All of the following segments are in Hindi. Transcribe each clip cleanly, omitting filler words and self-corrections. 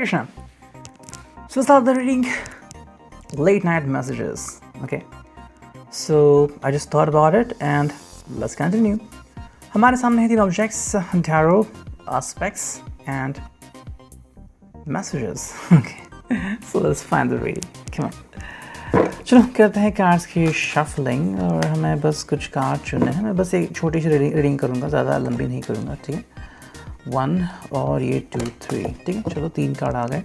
Krishna. So let's start the reading late night messages. Okay. So I just thought about it and let's continue. हमारे सामने है तीन objects, tarot, aspects and messages. Okay. So let's find the reading. Come on. चलो करते हैं कार्ड्स की शफलिंग और हमें बस कुछ कार्ड चुनने हैं. मैं बस एक छोटी सी रीडिंग करूँगा, ज़्यादा लंबी नहीं करूँगा. ठीक है. 1 और ये 2 3. ठीक है. चलो 3 कार्ड आ गए.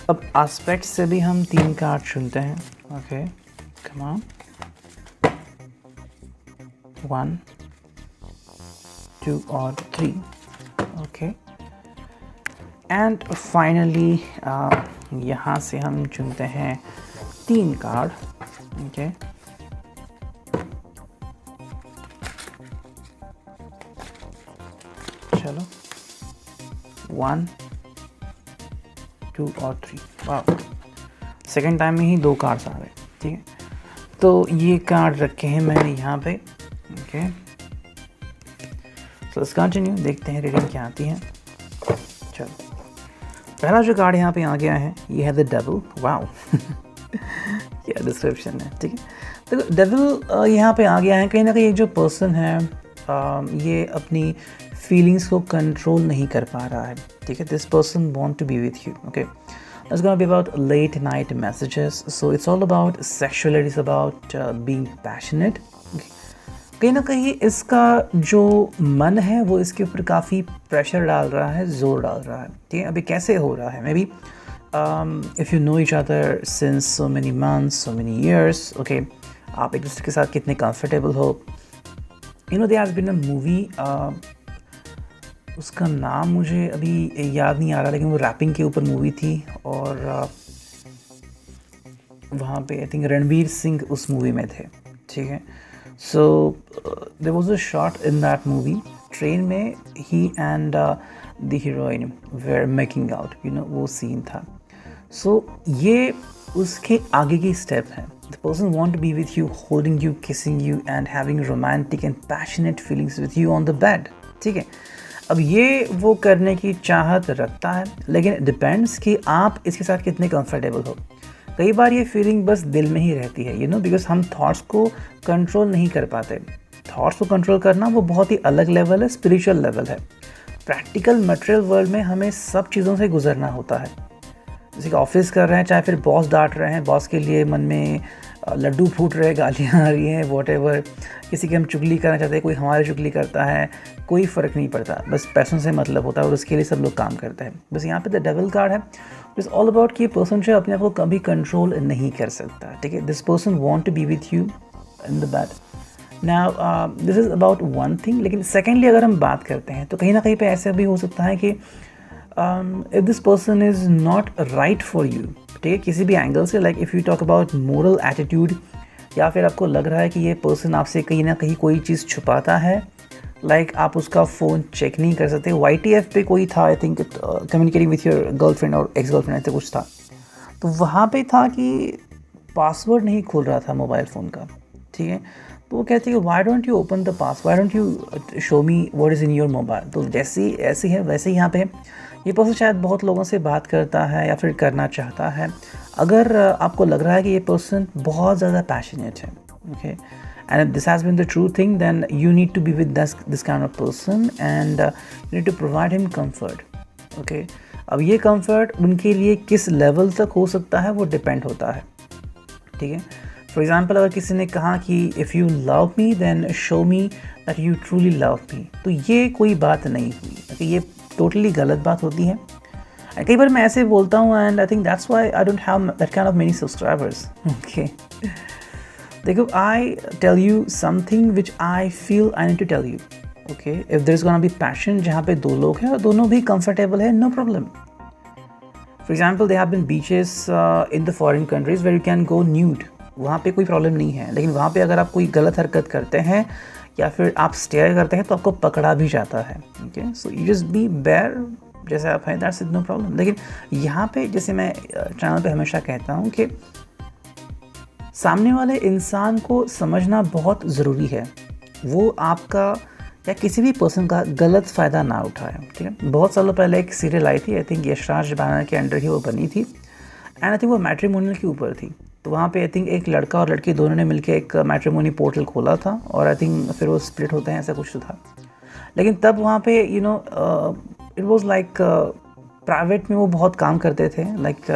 अब एस्पेक्ट से भी हम 3 कार्ड चुनते हैं. Okay, come on. 1 2 और 3. ओके, एंड फाइनली यहाँ से हम चुनते हैं 3 कार्ड. ओके, चलो 1 2 और 3. वाह, सेकेंड टाइम में ही 2 कार्ड्स आ गए. ठीक है. तो ये कार्ड रखे हैं मैंने यहाँ पे. Okay, so let's continue. देखते हैं रीडिंग क्या आती है. चलो, पहला जो कार्ड यहाँ पे आ गया है ये है द डेविल. वाओ, क्या डिस्क्रिप्शन है. ठीक है. देखो, डेविल यहाँ पे आ गया है. कहीं ना कहीं एक जो पर्सन है ये अपनी फीलिंग्स को कंट्रोल नहीं कर पा रहा है. ठीक है. This person want to be with you. Okay, it's going to be about late night messages. So it's all about sexuality. It's about being passionate. Okay. कहीं ना कहीं इसका जो मन है वो इसके ऊपर काफ़ी प्रेशर डाल रहा है, जोर डाल रहा है. ठीक है. अभी कैसे हो रहा है? Maybe if you know each other since so many months, so many years. Okay, आप एक दूसरे के साथ कितने कंफर्टेबल हो. You know, there has been a movie, उसका नाम मुझे अभी याद नहीं आ रहा, लेकिन वो रैपिंग के ऊपर मूवी थी और वहाँ पे आई थिंक रणवीर सिंह उस मूवी में थे. ठीक है. So there was a shot in that movie. Train में ही and the heroine were making out. You know, वो सीन था. सो ये उसके आगे की स्टेप है. The person want to be with you, holding you, kissing you and having romantic and passionate feelings with you on the bed. ठीक है. अब ये वो करने की चाहत रखता है, लेकिन डिपेंड्स कि आप इसके साथ कितने कंफर्टेबल हो. कई बार ये फीलिंग बस दिल में ही रहती है, यू नो, बिकॉज हम थॉट्स को कंट्रोल नहीं कर पाते. थॉट्स को कंट्रोल करना वो बहुत ही अलग लेवल है, स्पिरिचुअल लेवल है. प्रैक्टिकल मटेरियल वर्ल्ड में हमें सब चीज़ों से गुजरना होता है. जैसे कि ऑफिस कर रहे हैं, चाहे फिर बॉस डांट रहे हैं, बॉस के लिए मन में लड्डू फूट रहे, गालियाँ आ रही हैं, वॉटेवर. किसी की हम चुगली करना चाहते हैं, कोई हमारी चुगली करता है, कोई फ़र्क नहीं पड़ता. बस पैसों से मतलब होता है और उसके लिए सब लोग काम करते हैं. बस यहाँ पे द डेविल कार्ड है. इट्स ऑल अबाउट कि ये पर्सन जो अपने आप को कभी कंट्रोल नहीं कर सकता. ठीक है. This person want to be with you in the bed. Now this is about one thing. लेकिन सेकेंडली अगर हम बात करते हैं तो कहीं ना कहीं पे ऐसा भी हो सकता है कि if this person is not right for you. ठीक है. किसी भी एंगल से, like if you talk about moral attitude, या फिर आपको लग रहा है कि ये पर्सन आपसे कहीं ना कहीं कोई चीज़ छुपाता है, लाइक आप उसका फ़ोन चेक नहीं कर सकते. YTF पे कोई था, I think communicating with your girlfriend और एक्स गर्लफ्रेंड, ऐसे कुछ था. तो वहाँ पे था कि पासवर्ड नहीं खोल रहा था मोबाइल फ़ोन का. ठीक है. तो वो कहती है why don't you open the pass, why don't you show me what is in your mobile. तो जैसी ऐसी है वैसे ही यहाँ पे ये पर्सन शायद बहुत लोगों से बात करता है या फिर करना चाहता है. अगर आपको लग रहा है कि ये पर्सन बहुत ज़्यादा पैशनेट है, okay, and if this has been the true thing, then you need to be with this kind of person and you need to provide him comfort. Okay. अब ये comfort उनके लिए किस लेवल तक हो सकता है वो डिपेंड होता है. ठीक है. फॉर एग्जाम्पल, अगर किसी ने कहा कि if you love me then show me that you truly love me, तो ये कोई बात नहीं हुई. okay? ये टोटली गलत बात होती है. कई बार मैं ऐसे बोलता हूँ and I think that's why I don't have that kind of many subscribers. Okay, देखो, I tell you something which I feel I need to tell you. Okay, if there is gonna be passion, जहाँ पे 2 लोग हैं और दोनों भी कंफर्टेबल है, no problem. For example, they have been beaches in the foreign countries where you can go nude. वहाँ पे कोई प्रॉब्लम नहीं है. लेकिन वहाँ पे अगर आप कोई गलत हरकत करते हैं या फिर आप स्टेयर करते हैं तो आपको पकड़ा भी जाता है. Okay, so you just be bare जैसे आप हैं, दैट्स इट, नो प्रॉब्लम. लेकिन यहाँ पे जैसे मैं चैनल पे हमेशा कहता हूँ कि सामने वाले इंसान को समझना बहुत ज़रूरी है. वो आपका या किसी भी पर्सन का गलत फ़ायदा ना उठाए, ठीक है। बहुत सालों पहले एक सीरियल आई थी, आई थिंक यशराज बैनर के अंडर ही वो बनी थी, एंड आई थिंक वो मैट्रिमोनियल के ऊपर थी। तो वहाँ पे आई थिंक एक लड़का और लड़की दोनों ने मिलकर एक मैट्रिमोनी पोर्टल खोला था, और आई थिंक फिर वो स्प्लिट होते हैं, ऐसा कुछ तो था। लेकिन तब वहाँ पे इट वाज लाइक प्राइवेट में वो बहुत काम करते थे, लाइक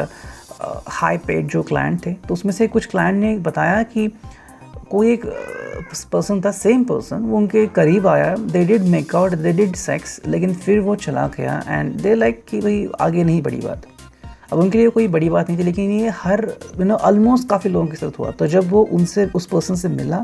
हाई पेड जो क्लाइंट थे। तो उसमें से कुछ क्लाइंट ने बताया कि कोई एक पर्सन था, सेम पर्सन, वो उनके करीब आया, they did make out, they did sex, लेकिन फिर वो चला गया एंड दे लाइक कि भाई आगे नहीं बड़ी बात। अब उनके लिए कोई बड़ी बात नहीं थी, लेकिन ये हर ऑलमोस्ट काफ़ी लोगों के साथ हुआ। तो जब वो उनसे उस पर्सन से मिला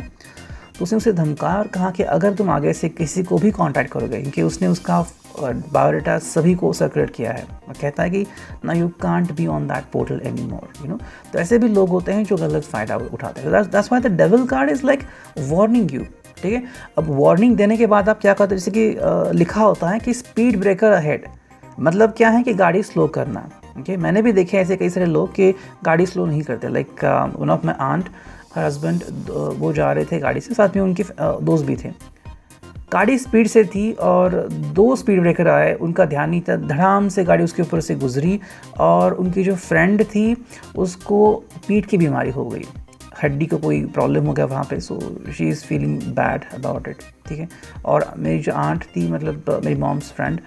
तो उसने उसे धमकाया और कहा कि अगर तुम आगे से किसी को भी कांटेक्ट करोगे, क्योंकि उसने उसका बायोडाटा सभी को सर्कुलेट किया है, और कहता है कि ना you can't be on that portal any more, तो ऐसे भी लोग होते हैं जो गलत फ़ायदा उठाते हैं। That's why the devil card is like warning you, ठीक है। अब वार्निंग देने के बाद आप क्या करते हैं, जैसे कि लिखा होता है कि स्पीड ब्रेकर अहेड, मतलब क्या है कि गाड़ी स्लो करना, ओके। मैंने भी देखे ऐसे कई सारे लोग कि गाड़ी स्लो नहीं करते, like one of my aunt, her husband वो जा रहे थे गाड़ी से, साथ में उनके दोस्त भी थे। गाड़ी स्पीड से थी और 2 स्पीड ब्रेकर आए, उनका ध्यान नहीं था, धड़ाम से गाड़ी उसके ऊपर से गुजरी, और उनकी जो फ्रेंड थी उसको पीठ की बीमारी हो गई, हड्डी को कोई प्रॉब्लम हो गया वहाँ पे, so she is feeling bad about it, ठीक है। और मेरी जो आंट थी, मतलब मेरी मॉम्स फ्रेंड,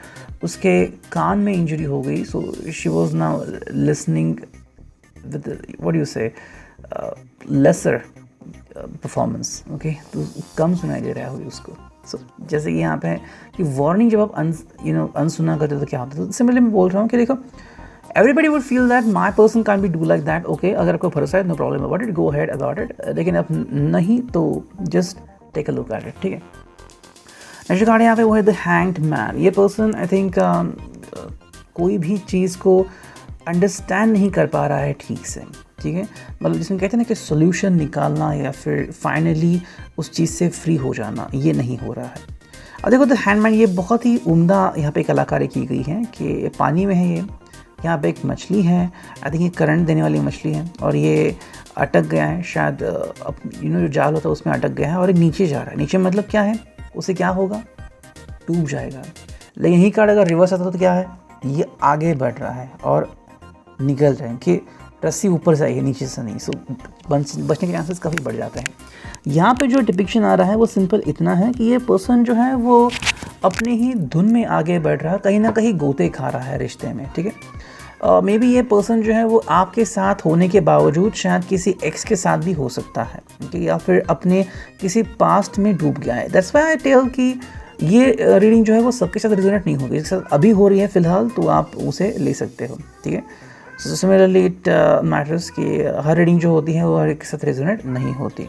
उसके कान में इंजरी हो गई, so she was now listening with what you से लेसर परफॉर्मेंस, ओके, तो कम सुनाई दे रहा है उसको। सो जैसे कि यहाँ पे है कि वार्निंग जब आप अनसुना करते हो तो क्या होता है। तो सिमिलरली मैं बोल रहा हूँ कि देखो, everybody would feel that my person can be do like that, okay, अगर आपको भरोसा है no problem about it, go head about it, लेकिन अब नहीं तो just take a look at it, ठीक है। नेक्स्ट कार्ड यहाँ पे वो है द हैंग्ड मैन। ये पर्सन आई थिंक कोई भी चीज़ को अंडरस्टैंड नहीं कर पा रहा है ठीक से, ठीक है, मतलब जिसमें कहते हैं ना कि सोल्यूशन निकालना या फिर फाइनली उस चीज़ से फ्री हो जाना, ये नहीं हो रहा है। अब देखो द हैंडमैन, ये बहुत ही उम्दा यहाँ पे कलाकारी की गई है कि पानी में है ये, यहाँ पे एक मछली है, आई थिंक ये करंट देने वाली मछली है, और ये अटक गया है शायद, जो जाल होता है उसमें अटक गया है, और ये नीचे जा रहा है। नीचे मतलब क्या है, उसे क्या होगा, डूब जाएगा। लेकिन यही कार्ड अगर रिवर्स आता तो क्या है, ये आगे बढ़ रहा है और निकल रहे हैं कि रस्सी ऊपर से आई है, नीचे से नहीं, सो बचने के चांसेस काफ़ी बढ़ जाते हैं। यहाँ पे जो डिपिक्शन आ रहा है वो सिंपल इतना है कि ये पर्सन जो है वो अपनी ही धुन में आगे बढ़ रहा है, कहीं ना कहीं गोते खा रहा है रिश्ते में, ठीक है। मे बी ये पर्सन जो है वो आपके साथ होने के बावजूद शायद किसी एक्स के साथ भी हो सकता है, ठीक, या फिर अपने किसी पास्ट में डूब गया है। दैट्स व्हाई आई टेल कि ये रीडिंग जो है वो सबके साथ रिजोनेट नहीं होगी, जिसके साथ अभी हो रही है फ़िलहाल तो आप उसे ले सकते हो, ठीक है। सो सिमिलरली इट मैटर्स कि हर रीडिंग जो होती है वो हर एक के साथ रेजोनेट नहीं होती।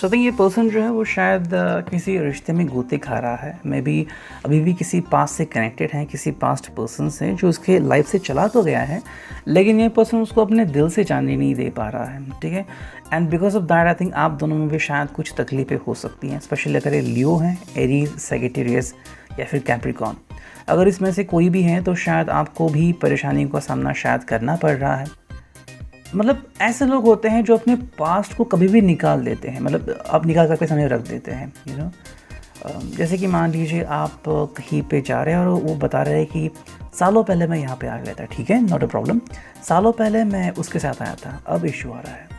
सो थिंक ये पर्सन जो है वो शायद किसी रिश्ते में गोते खा रहा है, मे बी अभी भी किसी पास्ट से कनेक्टेड है, किसी पास्ट पर्सन से जो उसके लाइफ से चला तो गया है, लेकिन ये पर्सन उसको अपने दिल से जानने नहीं दे पा रहा है, ठीक है। And because of that I think आप दोनों में भी शायद कुछ तकलीफ़ें हो सकती हैं, स्पेशली अगर ये लियो हैं, एरीज, सैजिटेरियस या फिर कैप्रिकॉर्न। अगर इसमें से कोई भी है तो शायद आपको भी परेशानियों का सामना शायद करना पड़ रहा है। मतलब ऐसे लोग होते हैं जो अपने पास्ट को कभी भी निकाल देते हैं, मतलब आप निकाल करके सामने रख देते हैं, जैसे कि मान लीजिए आप कहीं पे जा रहे हैं और वो बता रहे हैं कि सालों पहले मैं यहाँ पे आ गया था, ठीक है, नॉट अ प्रॉब्लम, सालों पहले मैं उसके साथ आया था, अब इशू आ रहा है।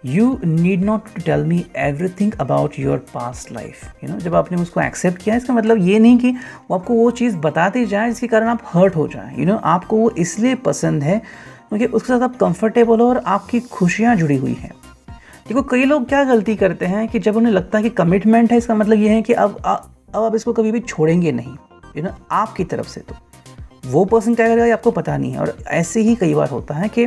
You need not to tell me everything about your past life, जब आपने उसको एक्सेप्ट किया, इसका मतलब ये नहीं कि वो आपको वो चीज़ बताते जाए जिसके कारण आप हर्ट हो जाएं, आपको वो इसलिए पसंद है क्योंकि उसके साथ आप कंफर्टेबल हो और आपकी खुशियाँ जुड़ी हुई हैं। देखो कई लोग क्या गलती करते हैं कि जब उन्हें लगता है कि कमिटमेंट है, इसका मतलब ये है कि अब आप इसको कभी भी छोड़ेंगे नहीं, आपकी तरफ से, तो वो पर्सन क्या करेगा ये आपको पता नहीं है। और ऐसे ही कई बार होता है कि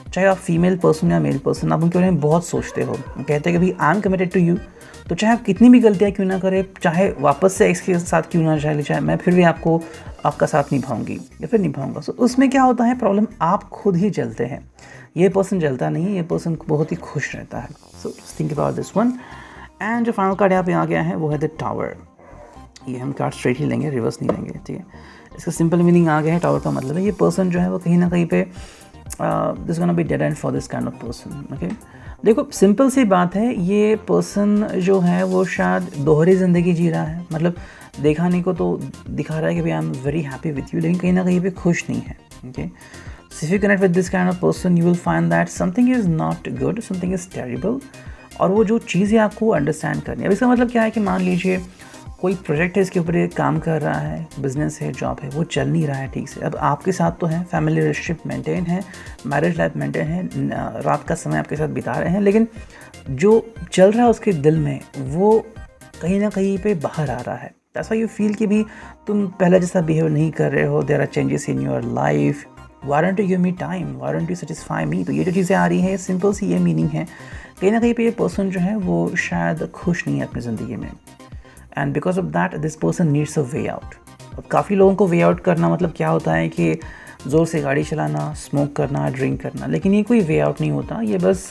चाहे आप फीमेल पर्सन या मेल पर्सन, आप उनके बारे में बहुत सोचते हो, कहते हैं कि भाई I am committed to you, तो चाहे आप कितनी भी गलतियाँ क्यों ना करें, चाहे वापस से एक्स के साथ क्यों ना चले जाए, मैं फिर भी आपका साथ निभाऊंगी या फिर निभाऊंगा। सो उसमें क्या होता है, प्रॉब्लम आप खुद ही जलते हैं, ये पर्सन जलता नहीं है, ये पर्सन बहुत ही खुश रहता है। So think about this one. And जो फाइनल कार्ड यहाँ पे आ गया है वो है द टावर। ये हम कार्ड स्ट्रेट ही लेंगे, रिवर्स नहीं लेंगे, ठीक है। इसका सिंपल मीनिंग आ गया है, टावर का मतलब है ये पर्सन जो है वो कहीं ना कहीं पे this gonna be dead and for this kind of person, okay. देखो सिंपल सी बात है, ये पर्सन जो है वो शायद दोहरी ज़िंदगी जी रहा है। मतलब दिखाने को तो दिखा रहा है कि भाई I am very happy with you, लेकिन कहीं ना कहीं पे खुश नहीं है। Okay, so if you connect with this kind of person, you will find that something is not good, something is terrible. और वो जो चीज़ें आपको अंडरस्टैंड करनी है। अब इसका मतलब क्या है कि मान लीजिए कोई प्रोजेक्ट है, इसके ऊपर ये काम कर रहा है, बिजनेस है, जॉब है, वो चल नहीं रहा है ठीक से। अब आपके साथ तो है, फैमिली रिलेशनशिप मेंटेन है, मैरिज लाइफ मेंटेन है, रात का समय आपके साथ बिता रहे हैं, लेकिन जो चल रहा है उसके दिल में वो कहीं ना कहीं पे बाहर आ रहा है। दैट्स व्हाई यू फील कि भी तुम पहले जैसा बिहेव नहीं कर रहे हो, there are changes in your life, why don't you give me time, why don't you satisfy me. तो ये जो चीज़ें आ रही हैं, सिंपल सी ये मीनिंग है, कहीं ना कहीं पे ये पर्सन जो है वो शायद खुश नहीं है अपनी ज़िंदगी में, and because of that this person needs a way out. अब काफ़ी लोगों को वे आउट करना मतलब क्या होता है कि ज़ोर से गाड़ी चलाना, स्मोक करना, ड्रिंक करना, लेकिन ये कोई वे आउट नहीं होता, ये बस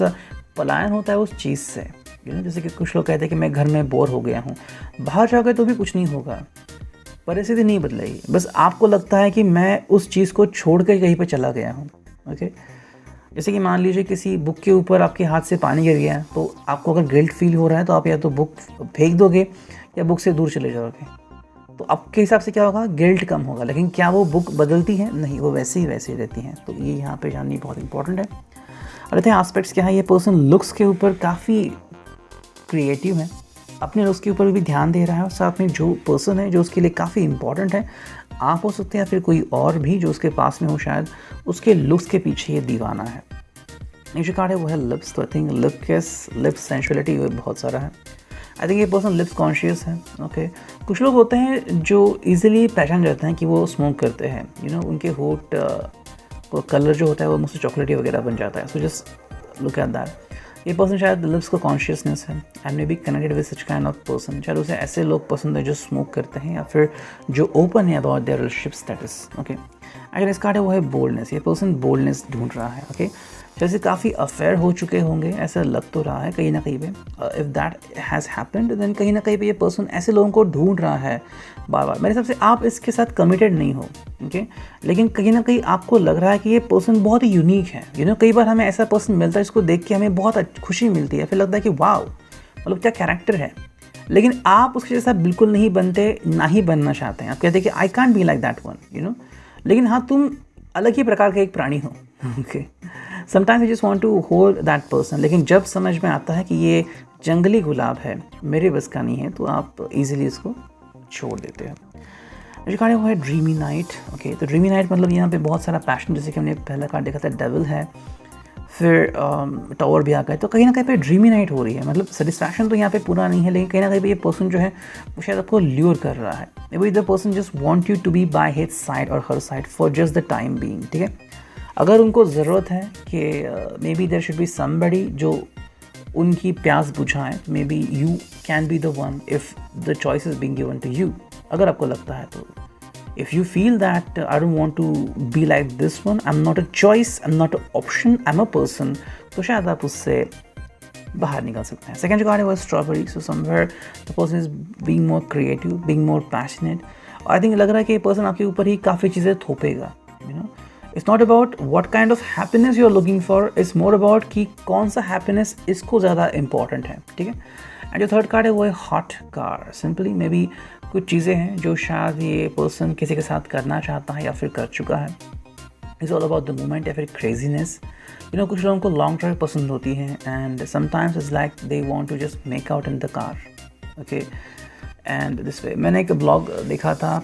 पलायन होता है उस चीज़ से। जैसे कि कुछ लोग कहते हैं कि मैं घर में बोर हो गया हूँ, बाहर जाओगे तो भी कुछ नहीं होगा, परिस्थिति नहीं बदलेगी, बस आपको लगता है कि मैं उस चीज़ को छोड़ कर कहीं पर चला गया हूँ। ओके, जैसे कि मान लीजिए किसी बुक के ऊपर आपके हाथ से पानी गिर गया, तो आपको अगर गिल्ट फील हो रहा है तो आप या तो बुक फेंक दोगे या बुक से दूर चले जाओगे। तो आपके हिसाब से क्या होगा, गिल्ट कम होगा, लेकिन क्या वो बुक बदलती है? नहीं, वो वैसे ही रहती हैं। तो ये यहाँ पे जाननी बहुत इंपॉर्टेंट है। और रहते हैं एस्पेक्ट्स क्या है, ये पर्सन लुक्स के ऊपर काफ़ी क्रिएटिव है, अपने लुक्स के ऊपर भी ध्यान दे रहा है, और साथ में जो पर्सन है जो उसके लिए काफ़ी इंपॉर्टेंट है, आप हो सकते हैं या फिर कोई और भी जो उसके पास में हो, शायद उसके लुक्स के पीछे ये दीवाना है। नेक्स्ट कार्ड है वो है लिप्स। तो आई थिंक लिप्स सेंशुअलिटी बहुत सारा है। आई थिंक ये पर्सन लिप्स कॉन्शियस है। ओके, कुछ लोग होते हैं जो इजीली पहचान जाते हैं कि वो स्मोक करते हैं, उनके होठ को कलर जो होता है वो मुझसे चॉकलेटी वगैरह बन जाता है। So just look at that. ये पर्सन शायद लिप्स को कॉन्शियसनेस है and may be connected with such kind of person. शायद उसे ऐसे लोग पसंद है जो स्मोक करते हैं या फिर जो ओपन है about their relationship status. Okay, अगर इस कार्ड है वो है बोल्डनेस। ये पर्सन बोल्डनेस ढूंढ रहा है। ओके, जैसे काफ़ी अफेयर हो चुके होंगे, ऐसा लग तो रहा है कहीं ना कहीं पे। If that has happened then कहीं ना कहीं पे ये पर्सन ऐसे लोगों को ढूंढ रहा है बार बार। मेरे हिसाब से आप इसके साथ कमिटेड नहीं हो, ओके, लेकिन कहीं ना कहीं आपको लग रहा है कि ये पर्सन बहुत ही यूनिक है। कई बार हमें ऐसा पर्सन मिलता है जिसको देख के हमें बहुत खुशी मिलती है, फिर लगता है कि वाह, मतलब क्या कैरेक्टर है, लेकिन आप उसके जैसा बिल्कुल नहीं बनते, ना ही बनना चाहते हैं। आप कहते हैं कि I can't be like that one, लेकिन हाँ, तुम अलग ही प्रकार का एक प्राणी हो। Okay, sometimes I just want to hold that person, लेकिन जब समझ में आता है कि ये जंगली गुलाब है, मेरे बस का नहीं है, तो आप इजीली इसको छोड़ देते हैं। जो कार्ड है वो है ड्रीमी नाइट। ओके, तो ड्रीमी नाइट मतलब यहाँ पे बहुत सारा पैशन, जैसे कि हमने पहला कार्ड देखा था डेविल है, फिर टावर भी आ गए, तो कहीं ना कहीं पे ड्रीमी नाइट हो रही है। मतलब सेटिस्फैक्शन तो यहाँ पे पूरा नहीं है, लेकिन कहीं ना कहीं पे ये पर्सन जो है वो शायद आपको ल्यूर कर रहा है। Maybe the person just want you to be by his side or her side for just the time being. ठीक है, अगर उनको ज़रूरत है कि maybe there should be somebody जो उनकी प्यास बुझाएं, maybe you can be the one if the choice is being given to you. अगर आपको लगता है तो, if you feel that I don't want to be like this one, I'm not a choice, I'm not an option, I'm a person, तो शायद आप उससे बाहर निकल सकते हैं। सेकेंड जो कार्ड है वो strawberry. So somewhere the person is being more creative, being more passionate, और आई थिंक लग रहा है कि ये पर्सन आपके ऊपर ही काफ़ी चीज़ें थोपेगा। It's not about what kind of happiness you are looking for, it's more about कि कौन सा हैप्पीनेस इसको ज़्यादा इंपॉर्टेंट है। ठीक है, एंड जो थर्ड कार्ड है वो है hot car. Simply may be कुछ चीज़ें हैं जो शायद ये पर्सन किसी के साथ करना चाहता है या फिर कर चुका है। It's all about the moment या फिर क्रेजीनेस। कुछ लोगों को लॉन्ग ड्राइव पसंद होती है and sometimes it's like they want to just make out in the car. Okay, and this way मैंने एक ब्लॉग देखा था,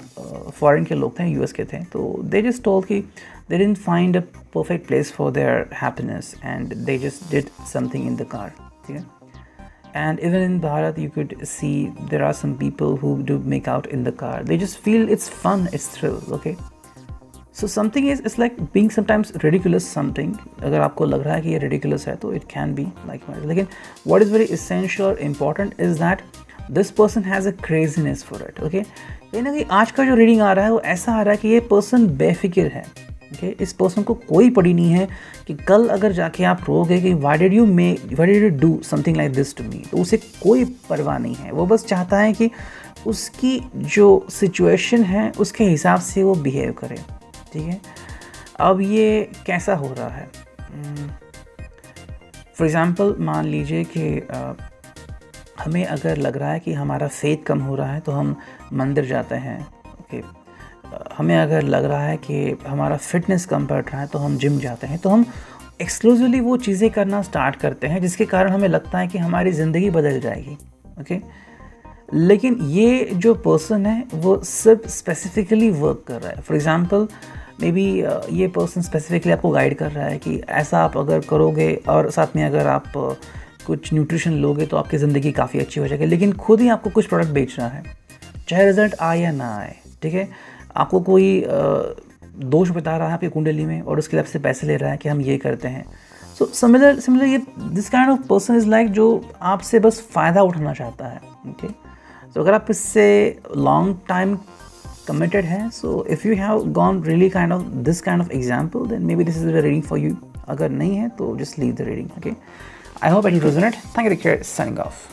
फॉरेन के लोग थे, यूएस के थे, तो दे जस्ट टोल्ड कि they didn't find a perfect place for their happiness and they just did something in the car. ठीक है, and even in Bharat you could see there are some people who do make out in the car. They just feel it's fun, it's thrill. Okay, so something is, it's like being sometimes ridiculous something. अगर आपको लग रहा है कि ये ridiculous है तो it can be like that. लेकिन what is very essential or important is that this person has a craziness for it. Okay, कहीं ना कहीं आज का जो रीडिंग आ रहा है वो ऐसा आ रहा है कि ये पर्सन बेफिक्र है। Okay, इस पर्सन को कोई पड़ी नहीं है कि कल अगर जाके आप रोगे कि why did you do something like this to me, तो उसे कोई परवाह नहीं है। वो बस चाहता है कि उसकी जो सिचुएशन है उसके हिसाब से वो बिहेव करे। ठीक है, अब ये कैसा हो रहा है, फॉर एग्ज़ाम्पल मान लीजिए कि हमें अगर लग रहा है कि हमारा फेथ कम हो रहा है तो हम मंदिर जाते हैं, ओके। हमें अगर लग रहा है कि हमारा फिटनेस कम पड़ रहा है तो हम जिम जाते हैं, तो हम एक्सक्लूसिवली वो चीज़ें करना स्टार्ट करते हैं जिसके कारण हमें लगता है कि हमारी ज़िंदगी बदल जाएगी, ओके। लेकिन ये जो पर्सन है वो सिर्फ स्पेसिफिकली वर्क कर रहा है। फॉर एग्ज़ाम्पल मे बी ये पर्सन स्पेसिफिकली आपको गाइड कर रहा है कि ऐसा आप अगर करोगे और साथ में अगर आप कुछ न्यूट्रिशन लोगे तो आपकी ज़िंदगी काफ़ी अच्छी हो जाएगी, लेकिन खुद ही आपको कुछ प्रोडक्ट बेच रहा है, चाहे रिज़ल्ट आए या ना आए, ठीक है। आपको कोई दोष बता रहा है आपकी कुंडली में और उसके लिए आपसे पैसे ले रहा है कि हम ये करते हैं। सो सिमिलर ये this kind of person is like जो आपसे बस फ़ायदा उठाना चाहता है, ओके। तो अगर आप इससे लॉन्ग टाइम कमिटेड हैं, so if you have gone really kind of this kind of example, then maybe this is the reading for you. अगर नहीं है तो just leave the reading, okay. I hope it will resonate. Thank you, take care, signing of.